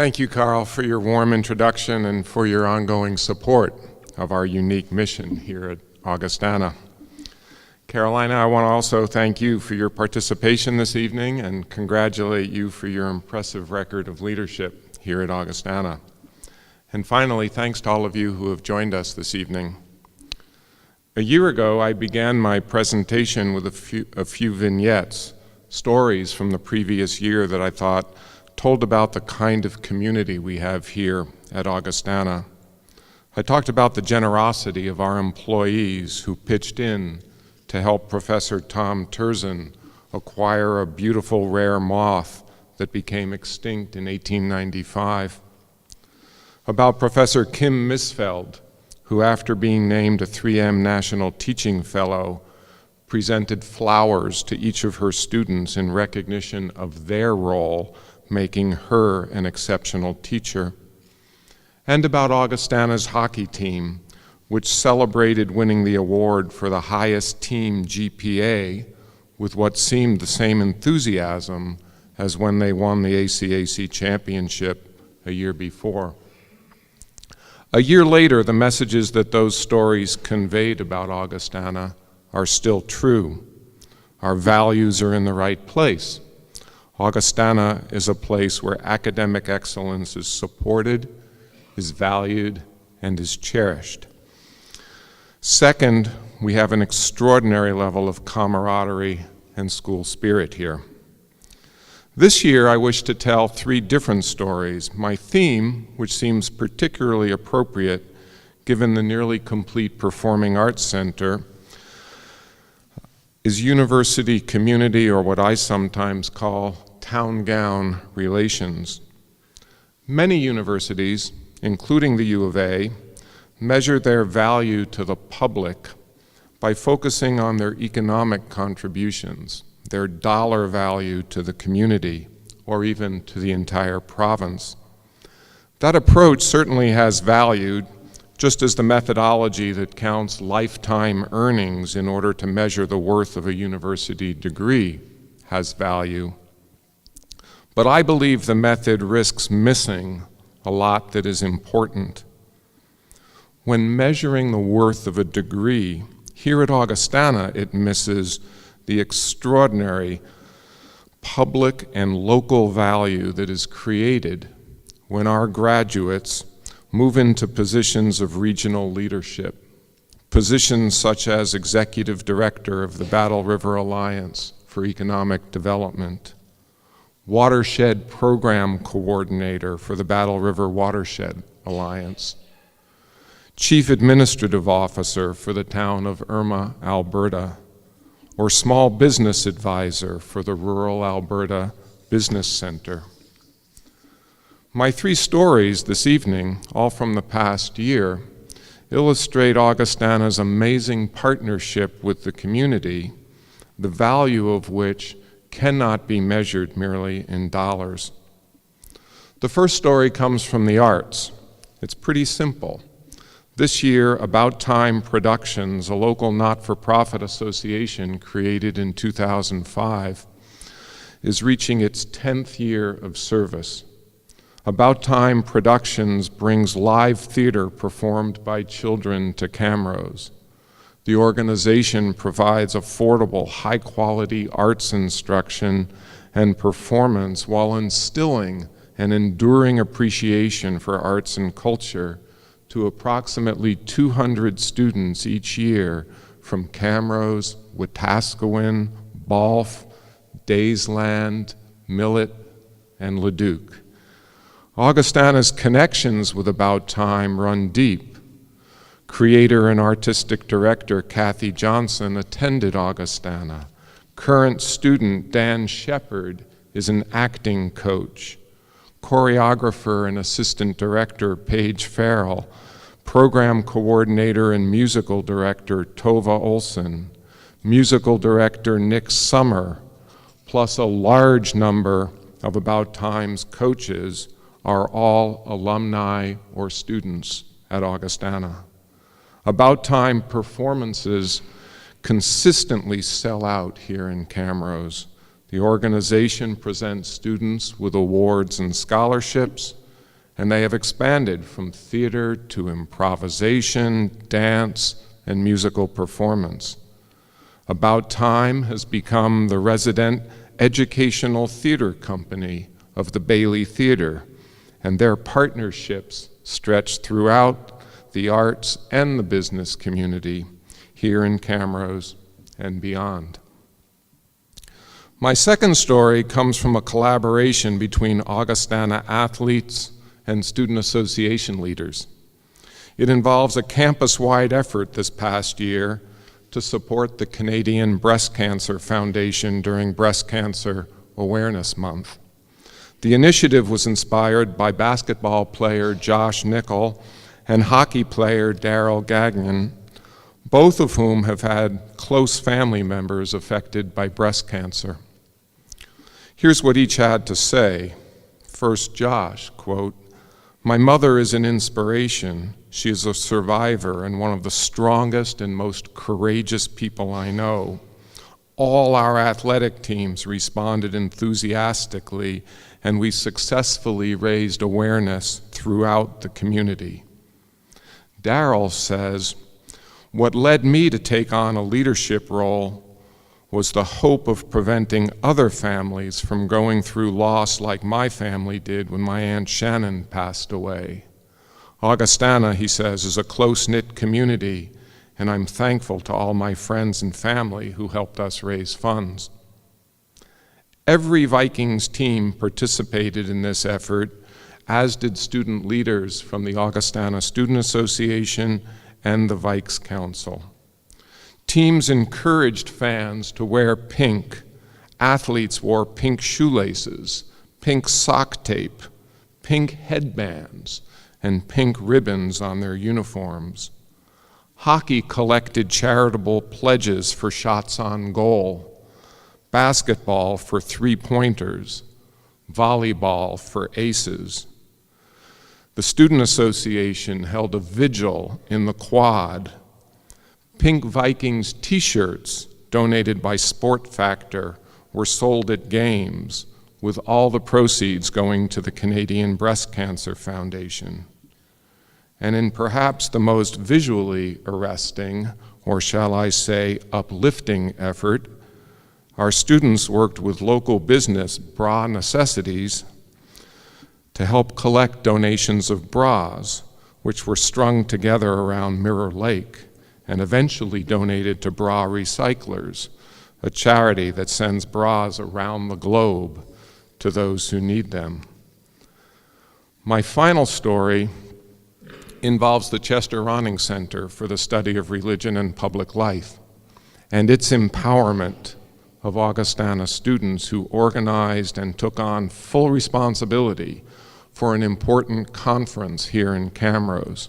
Thank you, Carl, for your warm introduction and for your ongoing support of our unique mission here at Augustana. Carolina, I want to also thank you for your participation this evening and congratulate you for your impressive record of leadership here at Augustana. And finally, thanks to all of you who have joined us this evening. A year ago, I began my presentation with a few vignettes, stories from the previous year that I thought told about the kind of community we have here at Augustana. I talked about the generosity of our employees who pitched in to help Professor Tom Terzin acquire a beautiful rare moth that became extinct in 1895. About Professor Kim Misfeld, who after being named a 3M National Teaching Fellow, presented flowers to each of her students in recognition of their role, making her an exceptional teacher. And about Augustana's hockey team, which celebrated winning the award for the highest team GPA with what seemed the same enthusiasm as when they won the ACAC championship a year before. A year later, the messages that those stories conveyed about Augustana are still true. Our values are in the right place. Augustana is a place where academic excellence is supported, is valued, and is cherished. Second, we have an extraordinary level of camaraderie and school spirit here. This year, I wish to tell three different stories. My theme, which seems particularly appropriate given the nearly complete Performing Arts Center, is university community, or what I sometimes call town-gown relations. Many universities, including the U of A, measure their value to the public by focusing on their economic contributions, their dollar value to the community, or even to the entire province. That approach certainly has value, just as the methodology that counts lifetime earnings in order to measure the worth of a university degree has value. But I believe the method risks missing a lot that is important. When measuring the worth of a degree, here at Augustana, it misses the extraordinary public and local value that is created when our graduates move into positions of regional leadership, positions such as Executive Director of the Battle River Alliance for Economic Development, Watershed Program Coordinator for the Battle River Watershed Alliance, Chief Administrative Officer for the town of Irma, Alberta, or Small Business Advisor for the Rural Alberta Business Center. My three stories this evening, all from the past year, illustrate Augustana's amazing partnership with the community, the value of which cannot be measured merely in dollars. The first story comes from the arts. It's pretty simple. This year, About Time Productions, a local not-for-profit association created in 2005, is reaching its 10th year of service. About Time Productions brings live theater performed by children to Camrose. The organization provides affordable, high-quality arts instruction and performance while instilling an enduring appreciation for arts and culture to approximately 200 students each year from Camrose, Wetaskiwin, Balf, Daysland, Millet, and Leduc. Augustana's connections with About Time run deep. Creator and artistic director Kathy Johnson attended Augustana. Current student Dan Shepard is an acting coach. Choreographer and assistant director Paige Farrell, program coordinator and musical director Tova Olson, musical director Nick Summer, plus a large number of About Time's coaches are all alumni or students at Augustana. About Time performances consistently sell out here in Camrose. The organization presents students with awards and scholarships, and they have expanded from theater to improvisation, dance, and musical performance. About Time has become the resident educational theater company of the Bailey Theater, and their partnerships stretch throughout the arts and the business community here in Camrose and beyond. My second story comes from a collaboration between Augustana athletes and student association leaders. It involves a campus-wide effort this past year to support the Canadian Breast Cancer Foundation during Breast Cancer Awareness Month. The initiative was inspired by basketball player Josh Nickel and hockey player Daryl Gagnon, both of whom have had close family members affected by breast cancer. Here's what each had to say. First, Josh, quote, "My mother is an inspiration. She is a survivor and one of the strongest and most courageous people I know. All our athletic teams responded enthusiastically, and we successfully raised awareness throughout the community." Daryl says, "What led me to take on a leadership role was the hope of preventing other families from going through loss like my family did when my Aunt Shannon passed away. Augustana," he says, "is a close-knit community, and I'm thankful to all my friends and family who helped us raise funds." Every Vikings team participated in this effort, as did student leaders from the Augustana Student Association and the Vikes Council. Teams encouraged fans to wear pink. Athletes wore pink shoelaces, pink sock tape, pink headbands, and pink ribbons on their uniforms. Hockey collected charitable pledges for shots on goal, basketball for three-pointers, volleyball for aces. The Student Association held a vigil in the quad. Pink Vikings t-shirts donated by Sport Factor were sold at games, with all the proceeds going to the Canadian Breast Cancer Foundation. And in perhaps the most visually arresting, or shall I say uplifting effort, our students worked with local business Bra Necessities to help collect donations of bras, which were strung together around Mirror Lake and eventually donated to Bra Recyclers, a charity that sends bras around the globe to those who need them. My final story involves the Chester Ronning Center for the Study of Religion and Public Life and its empowerment of Augustana students who organized and took on full responsibility for an important conference here in Camrose.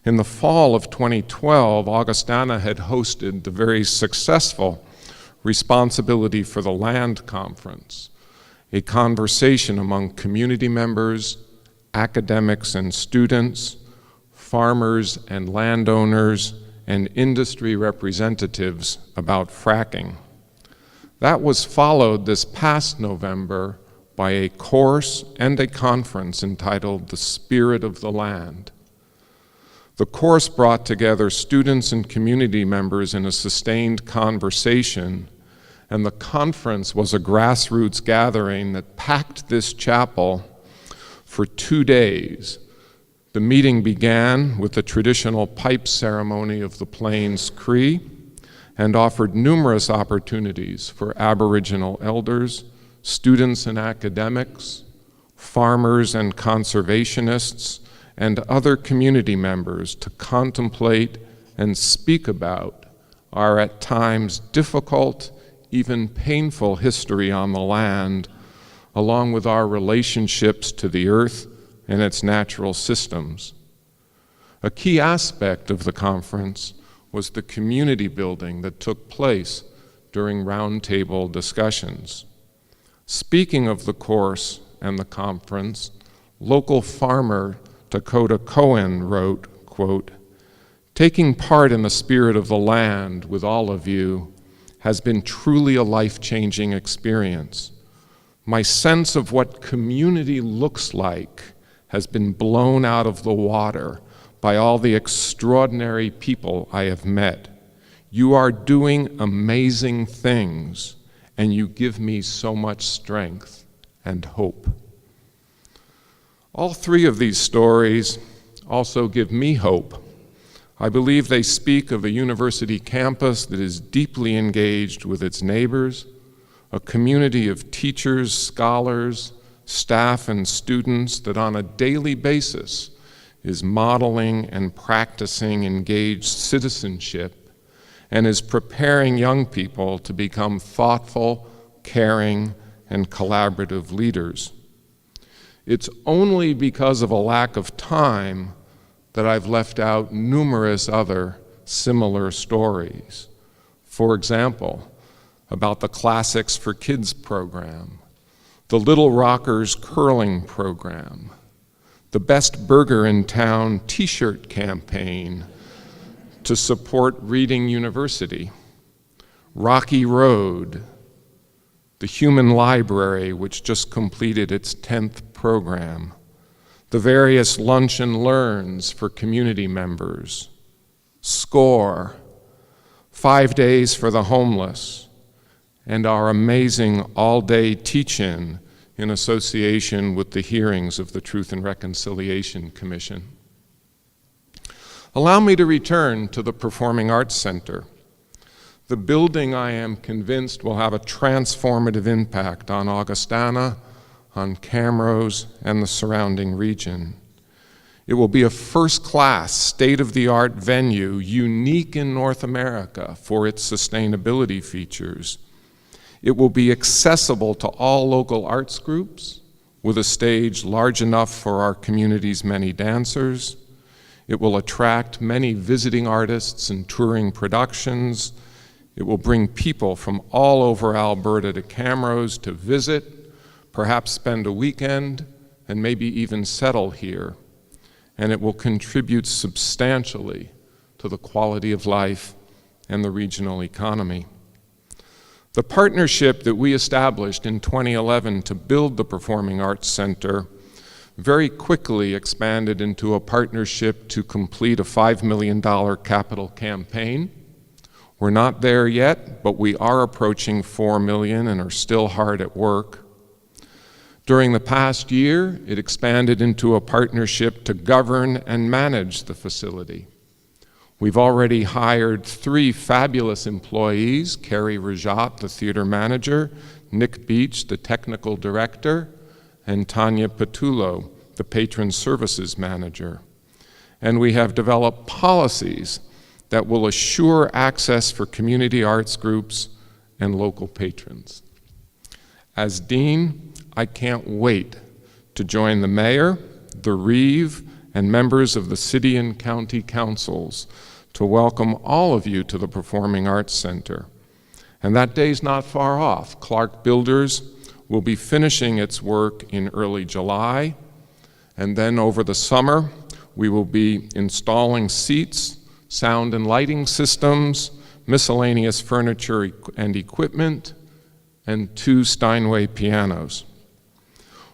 In the fall of 2012, Augustana had hosted the very successful Responsibility for the Land Conference, a conversation among community members, academics and students, farmers and landowners, and industry representatives about fracking. That was followed this past November by a course and a conference entitled The Spirit of the Land. The course brought together students and community members in a sustained conversation, and the conference was a grassroots gathering that packed this chapel for 2 days. The meeting began with the traditional pipe ceremony of the Plains Cree and offered numerous opportunities for Aboriginal elders, students and academics, farmers and conservationists, and other community members to contemplate and speak about our at times difficult, even painful history on the land, along with our relationships to the earth and its natural systems. A key aspect of the conference was the community building that took place during roundtable discussions. Speaking of the course and the conference, local farmer Dakota Cohen wrote, quote, "Taking part in the spirit of the land with all of you has been truly a life-changing experience. My sense of what community looks like has been blown out of the water by all the extraordinary people I have met. You are doing amazing things, and you give me so much strength and hope. All three of these stories also give me hope. I believe they speak of a university campus that is deeply engaged with its neighbors, a community of teachers, scholars, staff, and students that on a daily basis is modeling and practicing engaged citizenship and is preparing young people to become thoughtful, caring, and collaborative leaders. It's only because of a lack of time that I've left out numerous other similar stories. For example, about the Classics for Kids program, the Little Rockers curling program, the Best Burger in Town t-shirt campaign to support Reading University, Rocky Road, the Human Library, which just completed its 10th program, the various lunch and learns for community members, SCORE, 5 days for the homeless, and our amazing all-day teach-in in association with the hearings of the Truth and Reconciliation Commission. Allow me to return to the Performing Arts Center. The building, I am convinced, will have a transformative impact on Augustana, on Camrose, and the surrounding region. It will be a first-class, state-of-the-art venue, unique in North America for its sustainability features. It will be accessible to all local arts groups, with a stage large enough for our community's many dancers. It will attract many visiting artists and touring productions. It will bring people from all over Alberta to Camrose to visit, perhaps spend a weekend, and maybe even settle here. And it will contribute substantially to the quality of life and the regional economy. The partnership that we established in 2011 to build the Performing Arts Center very quickly expanded into a partnership to complete a $5 million capital campaign. We're not there yet, but we are approaching $4 million and are still hard at work. During the past year, it expanded into a partnership to govern and manage the facility. We've already hired 3 fabulous employees, Carrie Rajat, the theater manager, Nick Beach, the technical director, and Tanya Patullo, the patron services manager. And we have developed policies that will assure access for community arts groups and local patrons. As dean, I can't wait to join the mayor, the Reeve, and members of the city and county councils to welcome all of you to the Performing Arts Center. And that day's not far off. Clark Builders will be finishing its work in early July, and then over the summer, we will be installing seats, sound and lighting systems, miscellaneous furniture and equipment, and 2 Steinway pianos.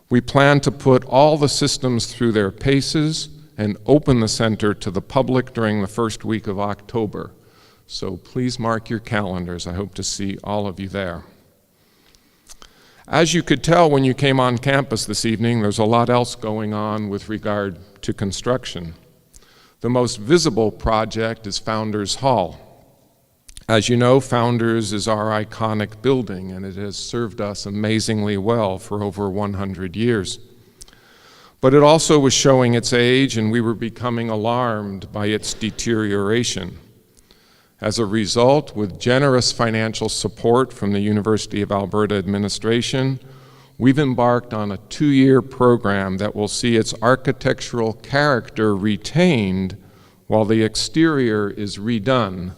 We plan to put all the systems through their paces and open the center to the public during the first week of October. So please mark your calendars. I hope to see all of you there. As you could tell when you came on campus this evening, there's a lot else going on with regard to construction. The most visible project is Founders Hall. As you know, Founders is our iconic building, and it has served us amazingly well for over 100 years. But it also was showing its age, and we were becoming alarmed by its deterioration. As a result, with generous financial support from the University of Alberta administration, we've embarked on a 2-year program that will see its architectural character retained while the exterior is redone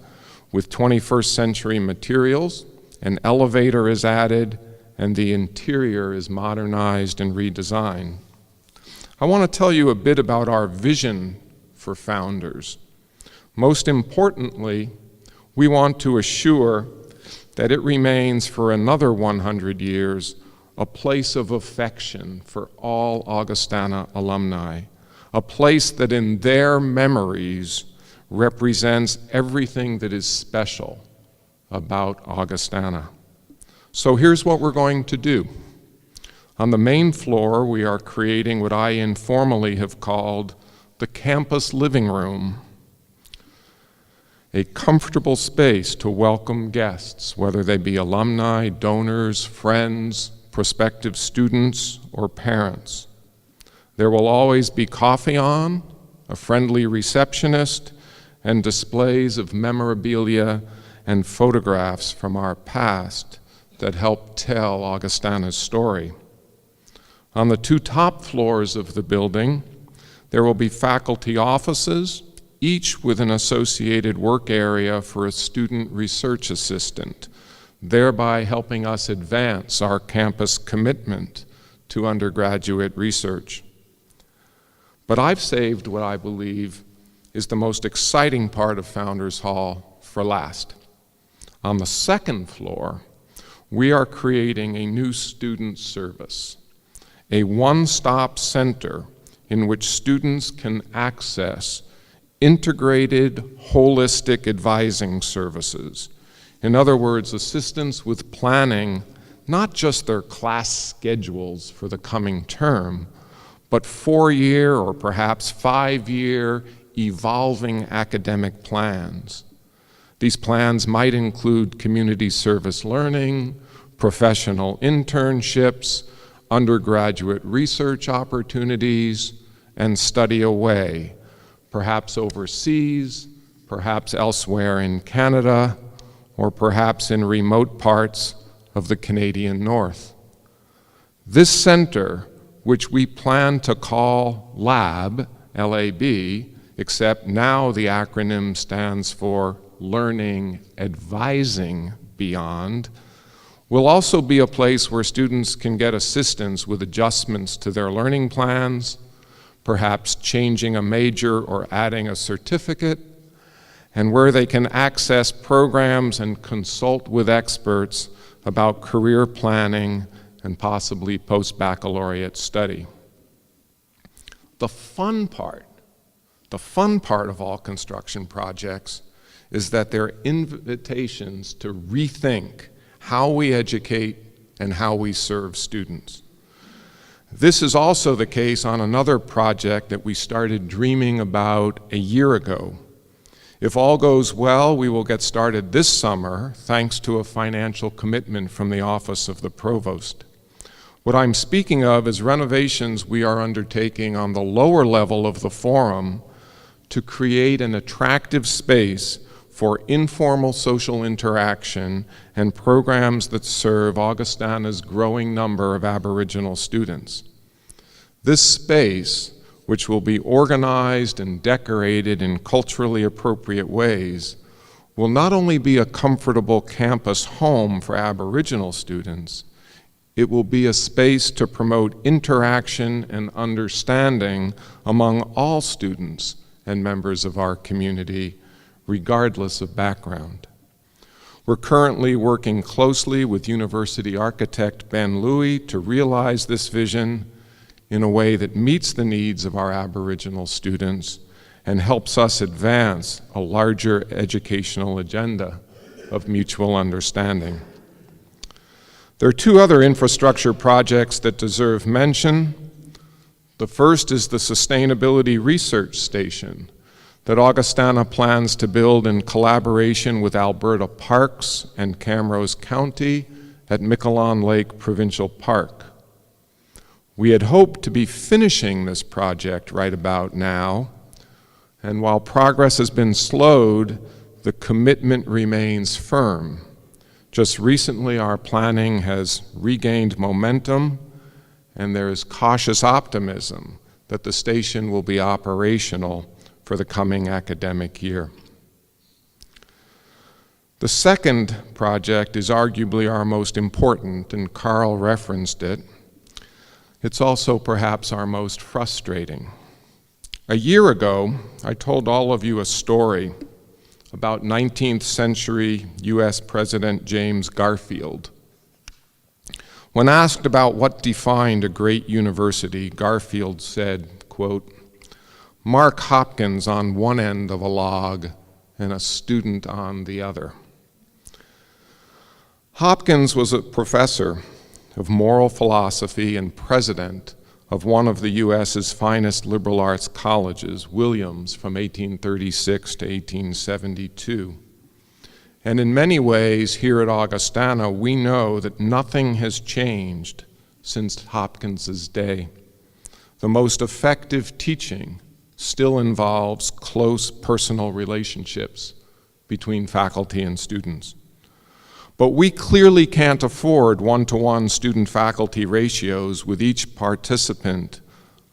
with 21st century materials, an elevator is added, and the interior is modernized and redesigned. I want to tell you a bit about our vision for Founders. Most importantly, we want to assure that it remains for another 100 years a place of affection for all Augustana alumni, a place that in their memories represents everything that is special about Augustana. So here's what we're going to do. On the main floor, we are creating what I informally have called the campus living room, a comfortable space to welcome guests, whether they be alumni, donors, friends, prospective students, or parents. There will always be coffee on, a friendly receptionist, and displays of memorabilia and photographs from our past that help tell Augustana's story. On the two top floors of the building, there will be faculty offices, each with an associated work area for a student research assistant, thereby helping us advance our campus commitment to undergraduate research. But I've saved what I believe is the most exciting part of Founders Hall for last. On the second floor, we are creating a new student service, a one-stop center in which students can access integrated, holistic advising services. In other words, assistance with planning not just their class schedules for the coming term, but 4-year or perhaps 5-year evolving academic plans. These plans might include community service learning, professional internships, undergraduate research opportunities, and study away, perhaps overseas, perhaps elsewhere in Canada, or perhaps in remote parts of the Canadian North. This center, which we plan to call LAB, L-A-B, except now the acronym stands for Learning Advising Beyond, will also be a place where students can get assistance with adjustments to their learning plans, perhaps changing a major or adding a certificate, and where they can access programs and consult with experts about career planning and possibly post-baccalaureate study. The fun part of all construction projects is that they're invitations to rethink how we educate and how we serve students. This is also the case on another project that we started dreaming about a year ago. If all goes well, we will get started this summer thanks to a financial commitment from the Office of the Provost. What I'm speaking of is renovations we are undertaking on the lower level of the forum to create an attractive space for informal social interaction and programs that serve Augustana's growing number of Aboriginal students. This space, which will be organized and decorated in culturally appropriate ways, will not only be a comfortable campus home for Aboriginal students, it will be a space to promote interaction and understanding among all students and members of our community, regardless of background. We're currently working closely with University architect Ben Louis to realize this vision in a way that meets the needs of our Aboriginal students and helps us advance a larger educational agenda of mutual understanding. There are two other infrastructure projects that deserve mention. The first is the Sustainability Research Station that Augustana plans to build in collaboration with Alberta Parks and Camrose County at Miquelon Lake Provincial Park. We had hoped to be finishing this project right about now, and while progress has been slowed, the commitment remains firm. Just recently, our planning has regained momentum, and there is cautious optimism that the station will be operational for the coming academic year. The second project is arguably our most important, and Carl referenced it. It's also perhaps our most frustrating. A year ago, I told all of you a story about 19th century US President James Garfield. When asked about what defined a great university, Garfield said, quote, "Mark Hopkins on one end of a log and a student on the other." Hopkins was a professor of moral philosophy and president of one of the U.S.'s finest liberal arts colleges, Williams, from 1836 to 1872. And in many ways, here at Augustana, we know that nothing has changed since Hopkins's day. The most effective teaching still involves close personal relationships between faculty and students. But we clearly can't afford one-to-one student-faculty ratios with each participant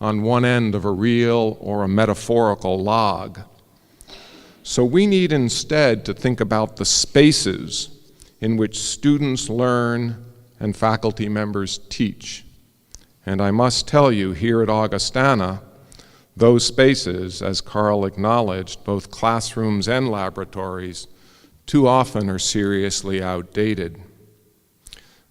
on one end of a real or a metaphorical log. So we need instead to think about the spaces in which students learn and faculty members teach. And I must tell you, here at Augustana, those spaces, as Carl acknowledged, both classrooms and laboratories, too often are seriously outdated.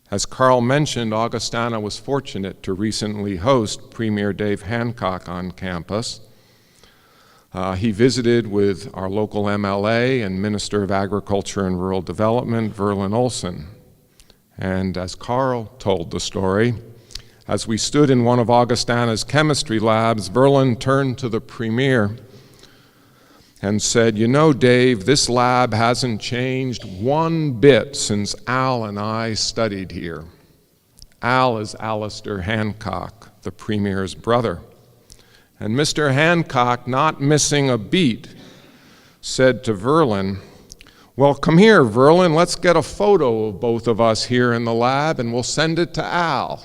As Carl mentioned, Augustana was fortunate to recently host Premier Dave Hancock on campus. He visited with our local MLA and Minister of Agriculture and Rural Development, Verlin Olson. And as Carl told the story, as we stood in one of Augustana's chemistry labs, Verlin turned to the Premier and said, "You know, Dave, this lab hasn't changed one bit since Al and I studied here." Al is Alistair Hancock, the Premier's brother. And Mr. Hancock, not missing a beat, said to Verlin, "Well, come here, Verlin, let's get a photo of both of us here in the lab and we'll send it to Al."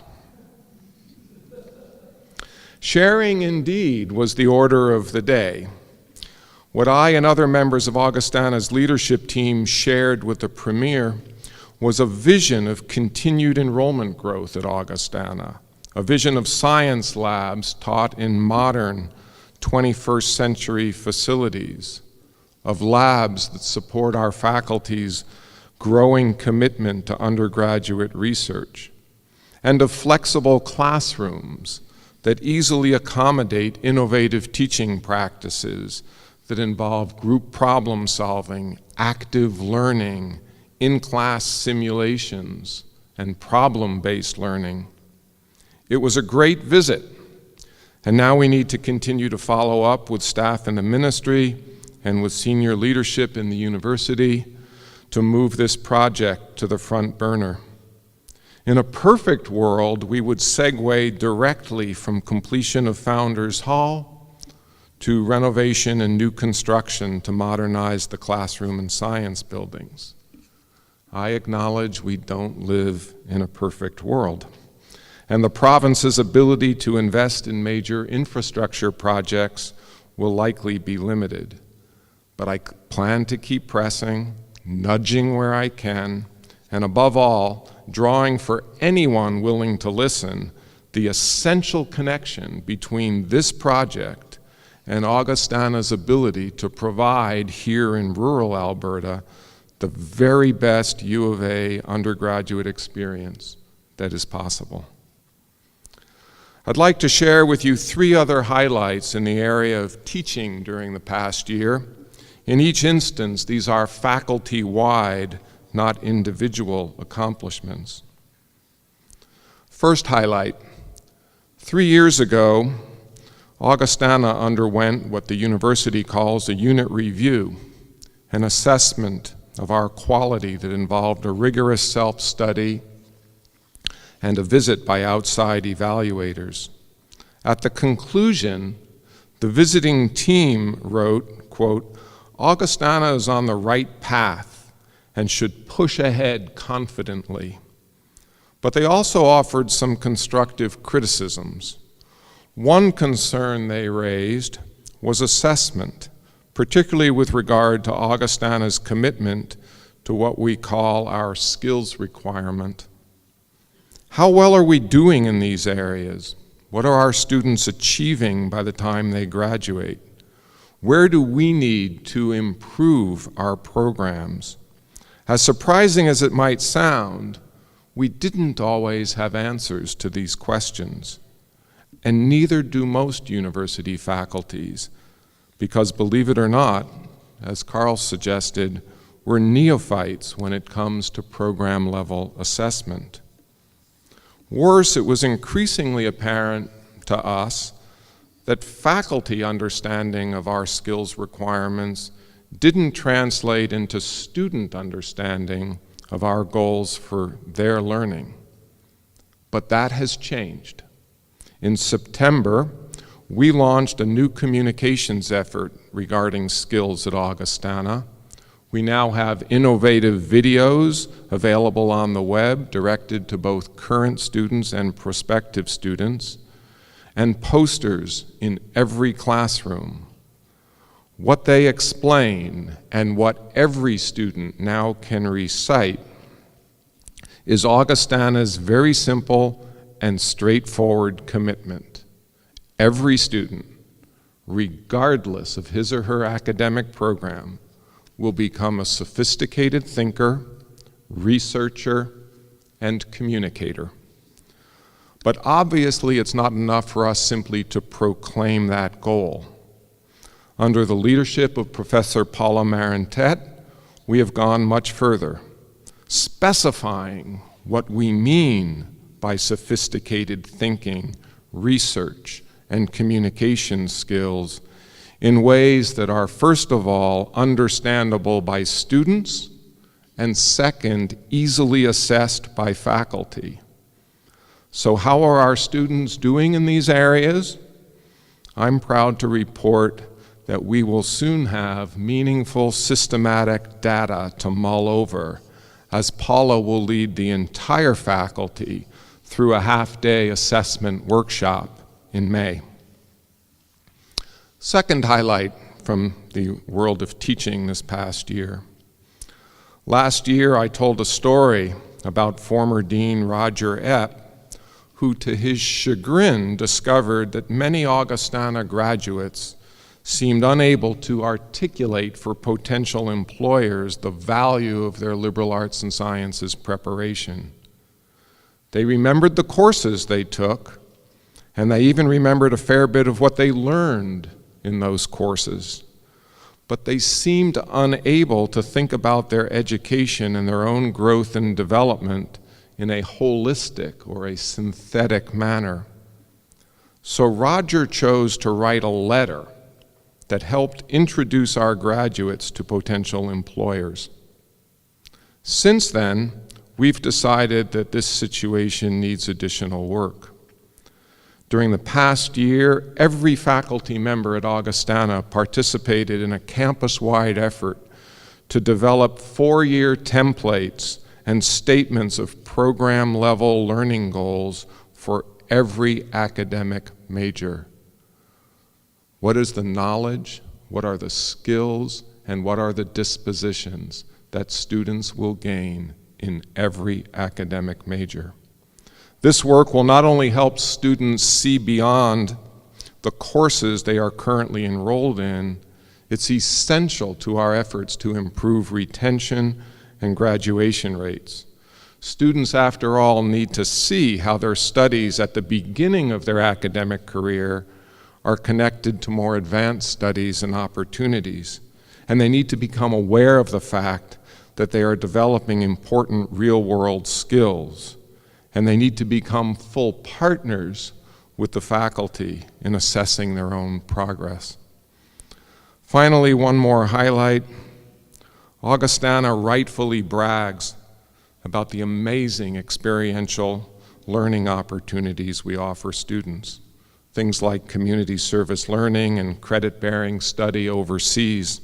Sharing, indeed, was the order of the day. What I and other members of Augustana's leadership team shared with the Premier was a vision of continued enrollment growth at Augustana, a vision of science labs taught in modern 21st century facilities, of labs that support our faculty's growing commitment to undergraduate research, and of flexible classrooms that easily accommodate innovative teaching practices that involve group problem solving, active learning, in-class simulations, and problem-based learning. It was a great visit, and now we need to continue to follow up with staff in the ministry and with senior leadership in the university to move this project to the front burner. In a perfect world, we would segue directly from completion of Founders Hall to renovation and new construction to modernize the classroom and science buildings. I acknowledge we don't live in a perfect world, and the province's ability to invest in major infrastructure projects will likely be limited. But I plan to keep pressing, nudging where I can, and above all, drawing for anyone willing to listen the essential connection between this project and Augustana's ability to provide here in rural Alberta the very best U of A undergraduate experience that is possible. I'd like to share with you 3 other highlights in the area of teaching during the past year. In each instance, these are faculty-wide, not individual accomplishments. First highlight, 3 years ago, Augustana underwent what the university calls a unit review, an assessment of our quality that involved a rigorous self-study and a visit by outside evaluators. At the conclusion, the visiting team wrote, quote, "Augustana is on the right path and should push ahead confidently." But they also offered some constructive criticisms. One concern they raised was assessment, particularly with regard to Augustana's commitment to what we call our skills requirement. How well are we doing in these areas? What are our students achieving by the time they graduate? Where do we need to improve our programs? As surprising as it might sound, We didn't always have answers to these questions, and neither do most university faculties, because believe it or not, as Carl suggested, we're neophytes when it comes to program-level assessment. Worse, it was increasingly apparent to us that faculty understanding of our skills requirements didn't translate into student understanding of our goals for their learning. But that has changed. In September, we launched a new communications effort regarding skills at Augustana. We now have innovative videos available on the web directed to both current students and prospective students, and posters in every classroom. What they explain and what every student now can recite is Augustana's very simple and straightforward commitment. Every student, regardless of his or her academic program, will become a sophisticated thinker, researcher, and communicator. But obviously, it's not enough for us simply to proclaim that goal. Under the leadership of Professor Paula Marentet, we have gone much further, specifying what we mean by sophisticated thinking, research, and communication skills in ways that are, first of all, understandable by students, and second, easily assessed by faculty. So how are our students doing in these areas? I'm proud to report that we will soon have meaningful, systematic data to mull over, as Paula will lead the entire faculty through a half-day assessment workshop in May. Second highlight from the world of teaching this past year. Last year, I told a story about former Dean Roger Epp, who to his chagrin discovered that many Augustana graduates seemed unable to articulate for potential employers the value of their liberal arts and sciences preparation. They remembered the courses they took, and they even remembered a fair bit of what they learned in those courses. But they seemed unable to think about their education and their own growth and development in a holistic or a synthetic manner. So Roger chose to write a letter that helped introduce our graduates to potential employers. Since then, we've decided that this situation needs additional work. During the past year, every faculty member at Augustana participated in a campus-wide effort to develop 4-year templates and statements of program-level learning goals for every academic major. What is the knowledge, what are the skills, and what are the dispositions that students will gain in every academic major? This work will not only help students see beyond the courses they are currently enrolled in, it's essential to our efforts to improve retention and graduation rates. Students, after all, need to see how their studies at the beginning of their academic career are connected to more advanced studies and opportunities, and they need to become aware of the fact that they are developing important real-world skills, and they need to become full partners with the faculty in assessing their own progress. Finally, one more highlight. Augustana rightfully brags about the amazing experiential learning opportunities we offer students. Things like community service learning and credit-bearing study overseas.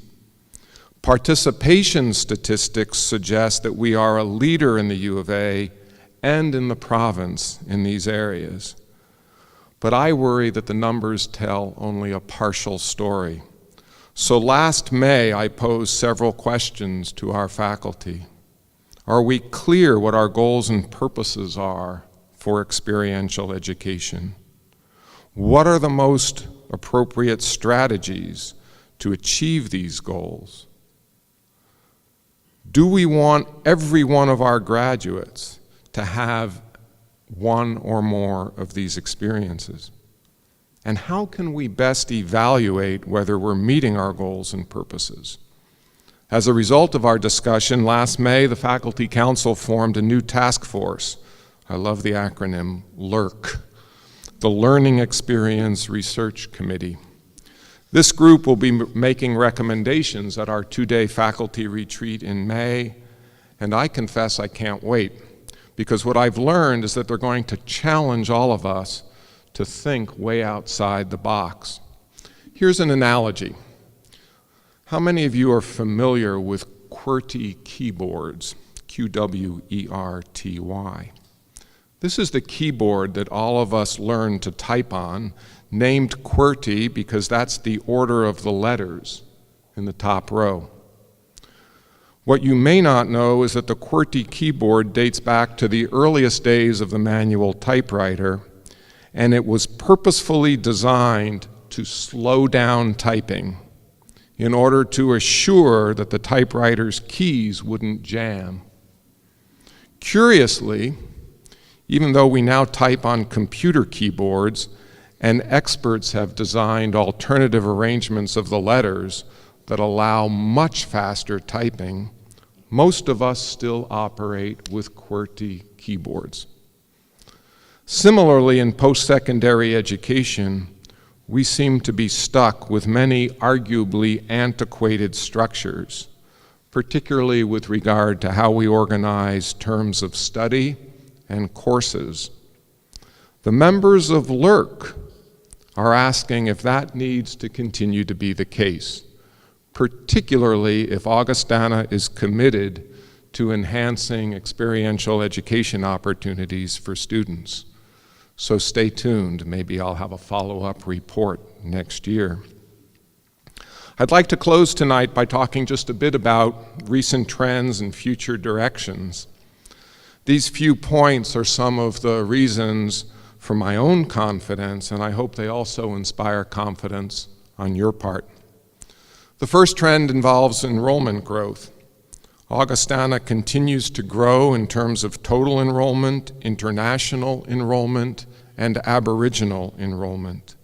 Participation statistics suggest that we are a leader in the U of A and in the province in these areas. But I worry that the numbers tell only a partial story. So last May, I posed several questions to our faculty. Are we clear what our goals and purposes are for experiential education? What are the most appropriate strategies to achieve these goals? Do we want every one of our graduates to have one or more of these experiences? And how can we best evaluate whether we're meeting our goals and purposes? As a result of our discussion, last May, the Faculty Council formed a new task force. I love the acronym, LEARC, the Learning Experience Research Committee. This group will be making recommendations at our 2-day faculty retreat in May, and I confess I can't wait, because what I've learned is that they're going to challenge all of us to think way outside the box. Here's an analogy. How many of you are familiar with QWERTY keyboards? QWERTY. This is the keyboard that all of us learned to type on, named QWERTY because that's the order of the letters in the top row. What you may not know is that the QWERTY keyboard dates back to the earliest days of the manual typewriter, and it was purposefully designed to slow down typing in order to assure that the typewriter's keys wouldn't jam. Curiously, even though we now type on computer keyboards, and experts have designed alternative arrangements of the letters that allow much faster typing, most of us still operate with QWERTY keyboards. Similarly, in post-secondary education, we seem to be stuck with many arguably antiquated structures, particularly with regard to how we organize terms of study and courses. The members of LEARC are asking if that needs to continue to be the case, particularly if Augustana is committed to enhancing experiential education opportunities for students. So stay tuned. Maybe I'll have a follow-up report next year. I'd like to close tonight by talking just a bit about recent trends and future directions. These few points are some of the reasons for my own confidence, and I hope they also inspire confidence on your part. The first trend involves enrollment growth. Augustana continues to grow in terms of total enrollment, international enrollment, and Aboriginal enrollment.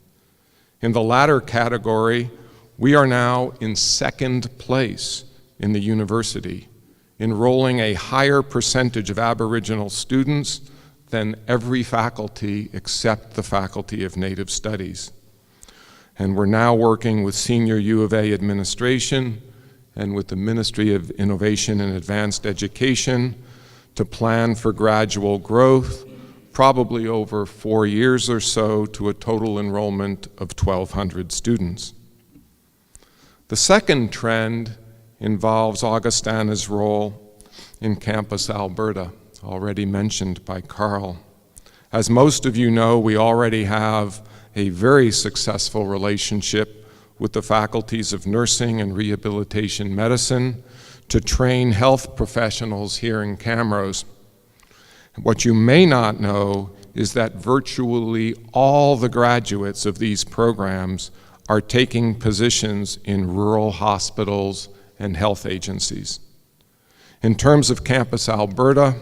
In the latter category, we are now in second place in the university, enrolling a higher percentage of Aboriginal students than every faculty except the Faculty of Native Studies. And we're now working with senior U of A administration and with the Ministry of Innovation and Advanced Education to plan for gradual growth, probably over 4 years or so, to a total enrollment of 1,200 students. The second trend involves Augustana's role in Campus Alberta, already mentioned by Carl. As most of you know, we already have a very successful relationship with the faculties of nursing and rehabilitation medicine to train health professionals here in Camrose. What you may not know is that virtually all the graduates of these programs are taking positions in rural hospitals and health agencies. In terms of Campus Alberta,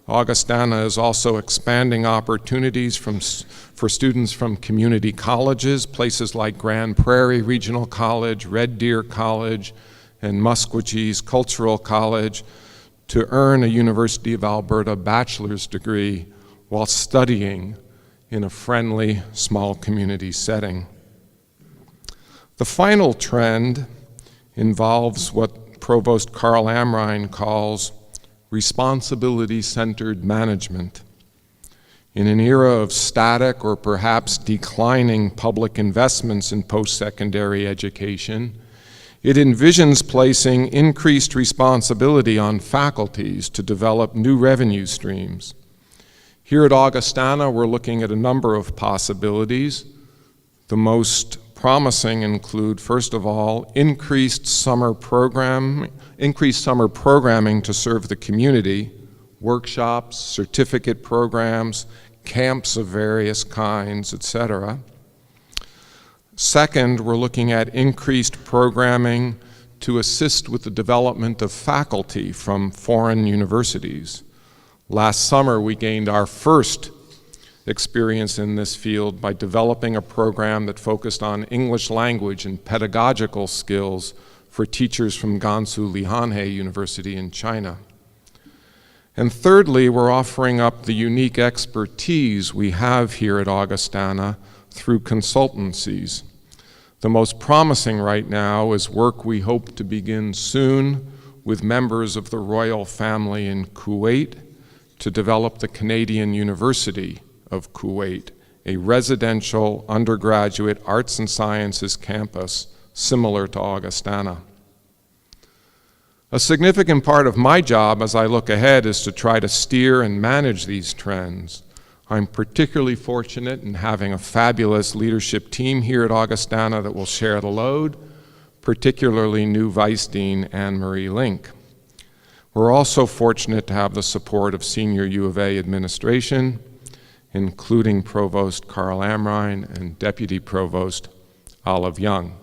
Augustana is also expanding opportunities for students from community colleges, places like Grand Prairie Regional College, Red Deer College, and Musquegee's Cultural College, to earn a University of Alberta bachelor's degree while studying in a friendly, small community setting. The final trend involves what Provost Carl Amrine calls responsibility-centered management. In an era of static or perhaps declining public investments in post-secondary education, it envisions placing increased responsibility on faculties to develop new revenue streams. Here at Augustana, we're looking at a number of possibilities. The most promising include, first of all, increased summer programming to serve the community, workshops, certificate programs, camps of various kinds, etc. Second, we're looking at increased programming to assist with the development of faculty from foreign universities, Last summer, we gained our first experience in this field by developing a program that focused on English language and pedagogical skills for teachers from Gansu Lihanhe University in China. And thirdly, we're offering up the unique expertise we have here at Augustana through consultancies. The most promising right now is work we hope to begin soon with members of the royal family in Kuwait to develop the Canadian University of Kuwait, a residential undergraduate arts and sciences campus similar to Augustana. A significant part of my job as I look ahead is to try to steer and manage these trends. I'm particularly fortunate in having a fabulous leadership team here at Augustana that will share the load, particularly new Vice Dean Anne-Marie Link. We're also fortunate to have the support of senior U of A administration, including Provost Carl Amrine and Deputy Provost Olive Young.